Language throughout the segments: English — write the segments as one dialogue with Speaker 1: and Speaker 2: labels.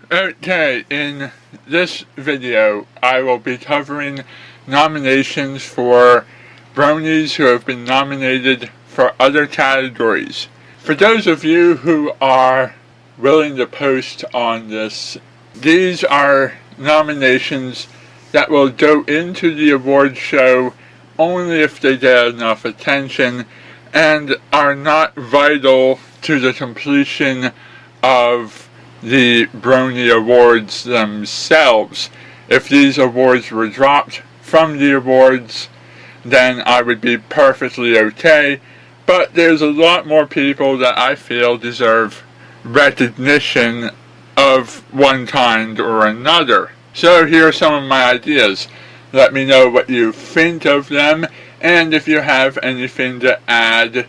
Speaker 1: Okay, in this video I will be covering nominations for bronies who have been nominated for other categories. For those of you who are willing to post on this, these are nominations that will go into the award show only if they get enough attention and are not vital to the completion of the Brony Awards themselves. If these awards were dropped from the awards, then I would be perfectly okay, but there's a lot more people that I feel deserve recognition of one kind or another. So here are some of my ideas. Let me know what you think of them, and if you have anything to add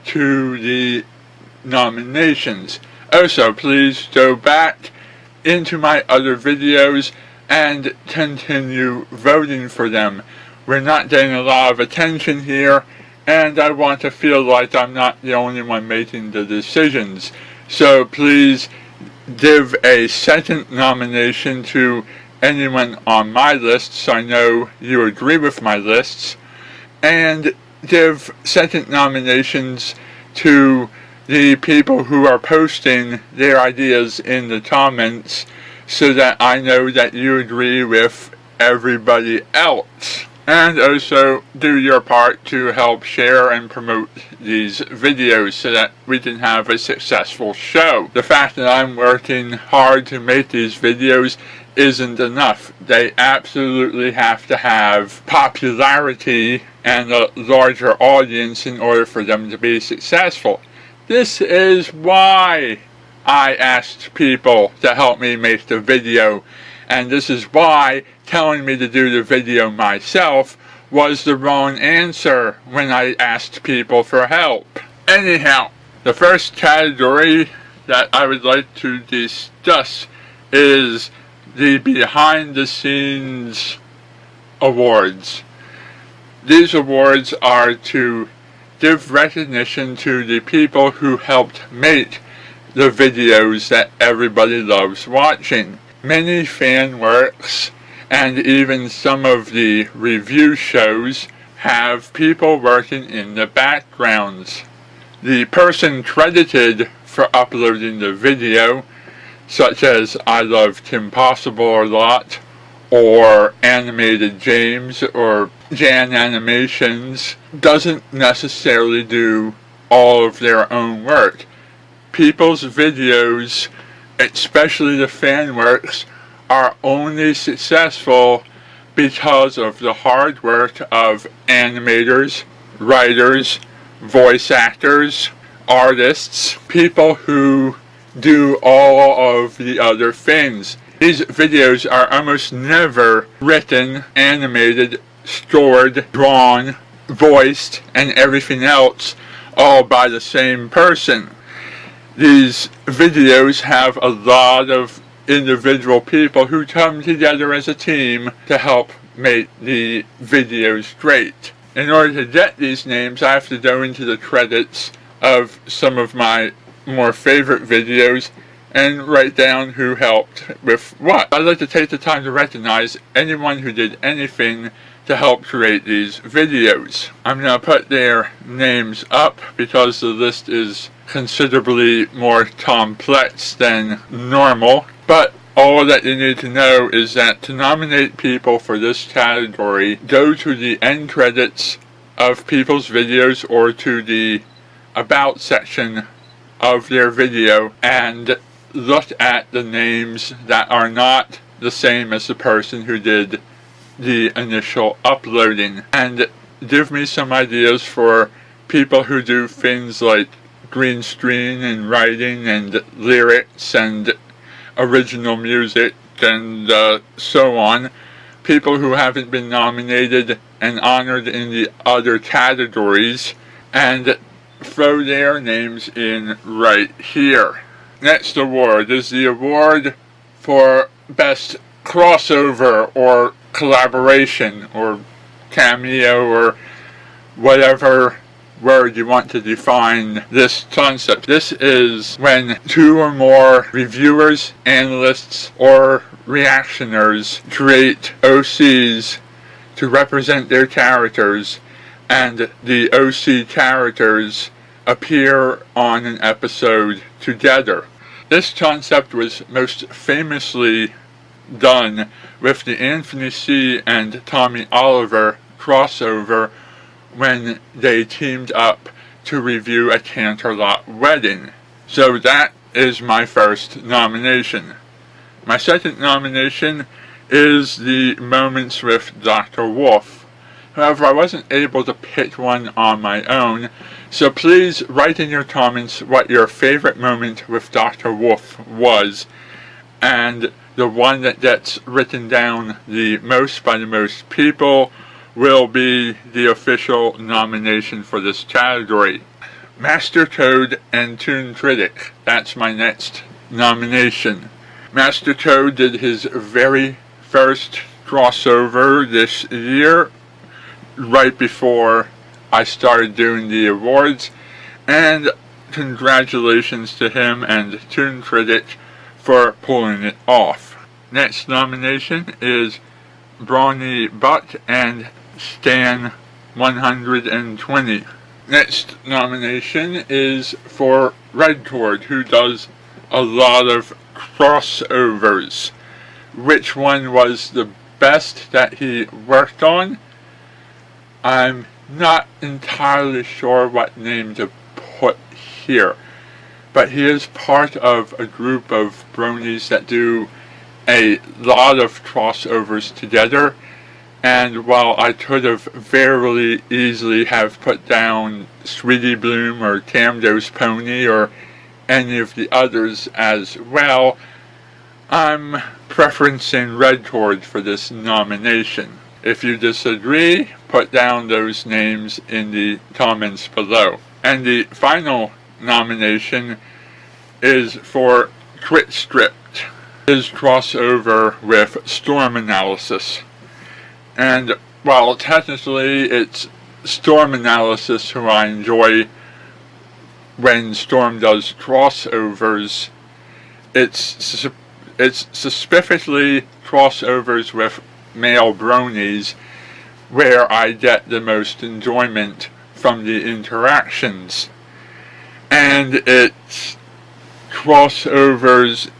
Speaker 1: to the nominations. Also, please go back into my other videos and continue voting for them. We're not getting a lot of attention here, and I want to feel like I'm not the only one making the decisions. So please give a second nomination to anyone on my list so I know you agree with my lists, and give second nominations to the people who are posting their ideas in the comments so that I know that you agree with everybody else. And also do your part to help share and promote these videos so that we can have a successful show. The fact that I'm working hard to make these videos isn't enough. They absolutely have to have popularity and a larger audience in order for them to be successful. This is why I asked people to help me make the video, and this is why telling me to do the video myself was the wrong answer when I asked people for help. Anyhow, the first category that I would like to discuss is the behind the scenes awards. These awards are to give recognition to the people who helped make the videos that everybody loves watching. Many fan works and even some of the review shows have people working in the backgrounds. The person credited for uploading the video, such as I Love Kim Possible a lot, or Animated James, or Jan Animations, doesn't necessarily do all of their own work. People's videos, especially the fan works, are only successful because of the hard work of animators, writers, voice actors, artists, people who do all of the other things. These videos are almost never written, animated, scored, drawn, voiced, and everything else all by the same person. These videos have a lot of individual people who come together as a team to help make the videos great. In order to get these names, I have to go into the credits of some of my more favorite videos and write down who helped with what. I'd like to take the time to recognize anyone who did anything to help create these videos. I'm going to put their names up because the list is considerably more complex than normal, but all that you need to know is that to nominate people for this category, go to the end credits of people's videos or to the about section of their video and look at the names that are not the same as the person who did the initial uploading, and give me some ideas for people who do things like green screen and writing and lyrics and original music and so on. People who haven't been nominated and honored in the other categories, and throw their names in right here. Next award is the award for Best Crossover or Collaboration or Cameo or whatever word you want to define this concept. This is when two or more reviewers, analysts, or reactioners create OCs to represent their characters, and the OC characters appear on an episode together. This concept was most famously done with the Anthony C. and Tommy Oliver crossover when they teamed up to review A Canterlot Wedding. So that is my first nomination. My second nomination is the Moments with Dr. Wolf. However, I wasn't able to pick one on my own, so please write in your comments what your favorite moment with Dr. Wolf was, and the one that gets written down the most by the most people will be the official nomination for this category. Master Toad and Toon Critic. That's my next nomination. Master Toad did his very first crossover this year, right before I started doing the awards, and congratulations to him and Toon Critic for pulling it off. Next nomination is Brony Butt and Stan 120. Next nomination is for Redcord, who does a lot of crossovers. Which one was the best that he worked on? I'm not entirely sure what name to put here, but he is part of a group of bronies that do a lot of crossovers together, and while I could have very easily have put down Sweetie Bloom or Camdo's Pony or any of the others as well, I'm preferencing Redcord for this nomination. If you disagree, put down those names in the comments below. And the final nomination is for Quit Script, his crossover with Storm Analysis. And while technically it's Storm Analysis who I enjoy when Storm does crossovers, it's specifically crossovers with male bronies where I get the most enjoyment from the interactions. And it's crossovers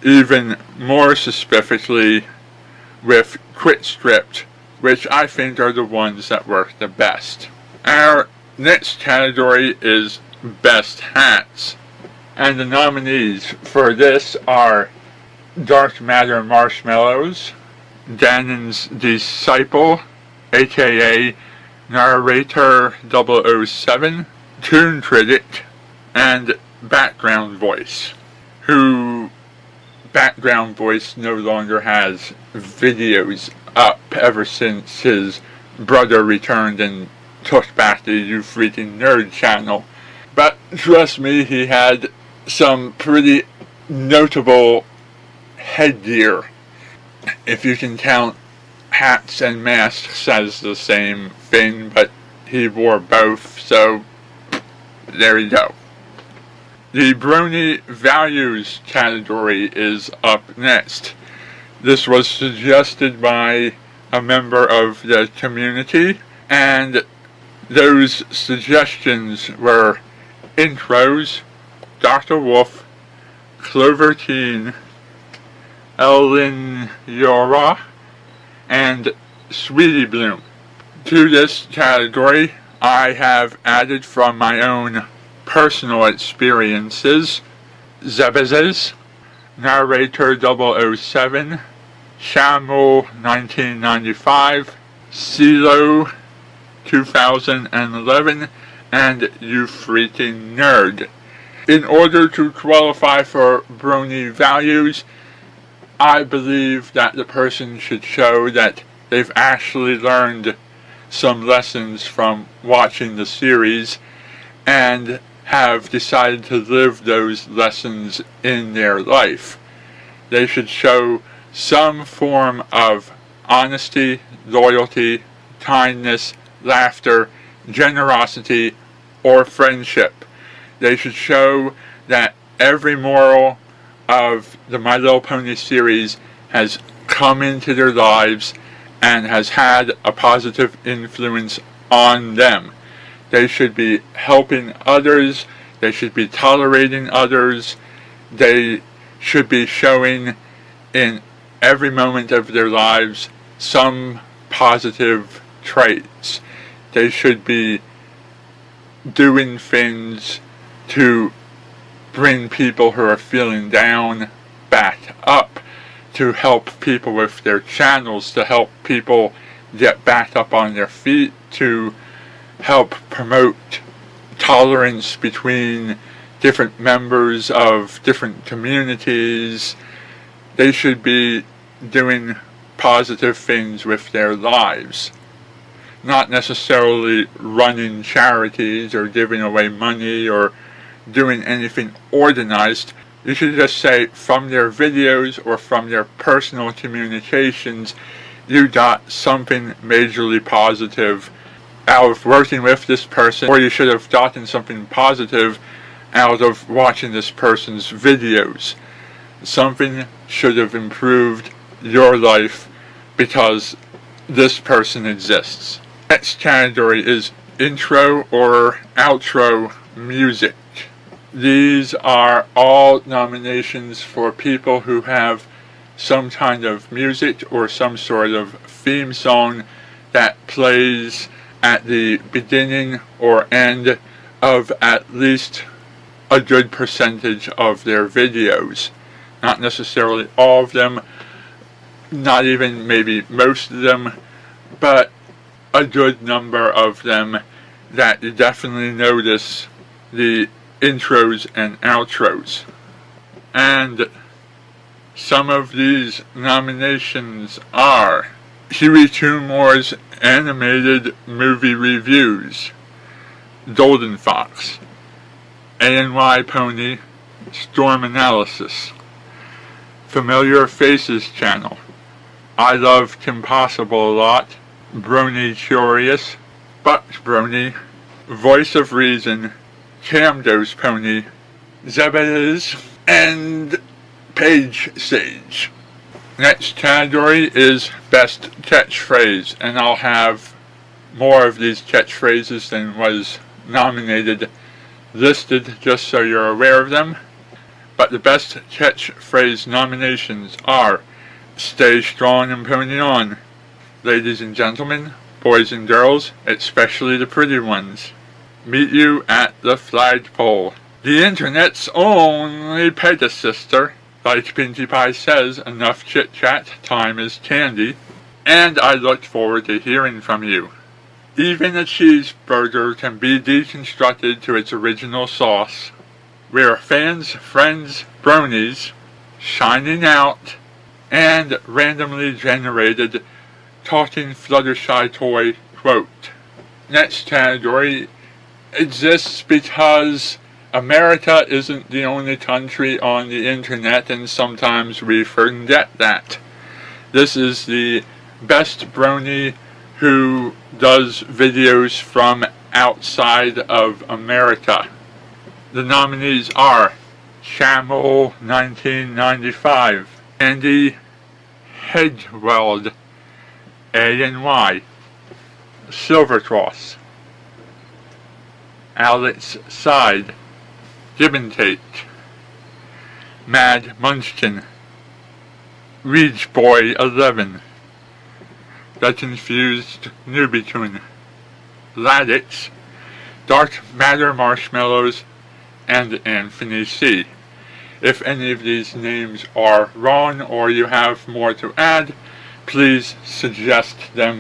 Speaker 1: even more specifically with Quit Script, which I think are the ones that work the best. Our next category is Best Hats, and the nominees for this are Dark Matter Marshmallows, Ganon's Disciple, aka Narrator 007, Toon Critic, and Background Voice, who Background Voice no longer has videos up ever since his brother returned and took back the You Freaking Nerd channel. But trust me, he had some pretty notable headgear. If you can count hats and masks as the same thing, but he wore both, so there you go. The Brony Values category is up next. This was suggested by a member of the community, and those suggestions were Intros, Dr. Wolf, Clover Teen, Ellen Yora, and Sweetie Bloom. To this category, I have added from my own personal experiences Zebazes, Narrator 007, Shamu 1995, CeeLo 2011, and You Freaking Nerd. In order to qualify for Brony Values, I believe that the person should show that they've actually learned some lessons from watching the series and have decided to live those lessons in their life. They should show some form of honesty, loyalty, kindness, laughter, generosity, or friendship. They should show that every moral of the My Little Pony series has come into their lives and has had a positive influence on them. They should be helping others. They should be tolerating others. They should be showing in every moment of their lives some positive traits. They should be doing things to bring people who are feeling down back up, to help people with their channels, to help people get back up on their feet, to help promote tolerance between different members of different communities. They should be doing positive things with their lives, not necessarily running charities or giving away money or doing anything organized. You should just say from their videos or from their personal communications, you got something majorly positive out of working with this person, or you should have gotten something positive out of watching this person's videos. Something should have improved your life because this person exists. Next category is intro or outro music. These are all nominations for people who have some kind of music or some sort of theme song that plays at the beginning or end of at least a good percentage of their videos. Not necessarily all of them, not even maybe most of them, but a good number of them that you definitely notice the intros and outros. And some of these nominations are Huey Moore's animated movie reviews, Golden Fox, ANY Pony Storm Analysis, Familiar Faces Channel, I Love Kim Possible a Lot, Brony Curious, Bucks Brony, Voice of Reason, Camdo's Pony, Zebediz, and Page Sage. Next category is Best Catchphrase, and I'll have more of these catchphrases than was nominated listed just so you're aware of them. But the best catchphrase nominations are Stay Strong and Pony On, Ladies and Gentlemen, Boys and Girls, especially the pretty ones, Meet You at the Flagpole, The Internet's Only Pegasister, like Pinkie Pie says, enough chit-chat, time is candy, and I look forward to hearing from you. Even a cheeseburger can be deconstructed to its original sauce. We're fans, friends, bronies, shining out, and randomly generated talking Fluttershy toy quote. Next category exists because America isn't the only country on the internet, and sometimes we forget that. This is the best brony who does videos from outside of America. The nominees are Shamel 1995, Andy Hedgeweld, ANY, Silvercross, Alex Side, Give and Take, Mad Munchkin, Reach Boy 11, The Confused Newbie-Toon, Ladix, Dark Matter Marshmallows, and Anthony C. If any of these names are wrong or you have more to add, please suggest them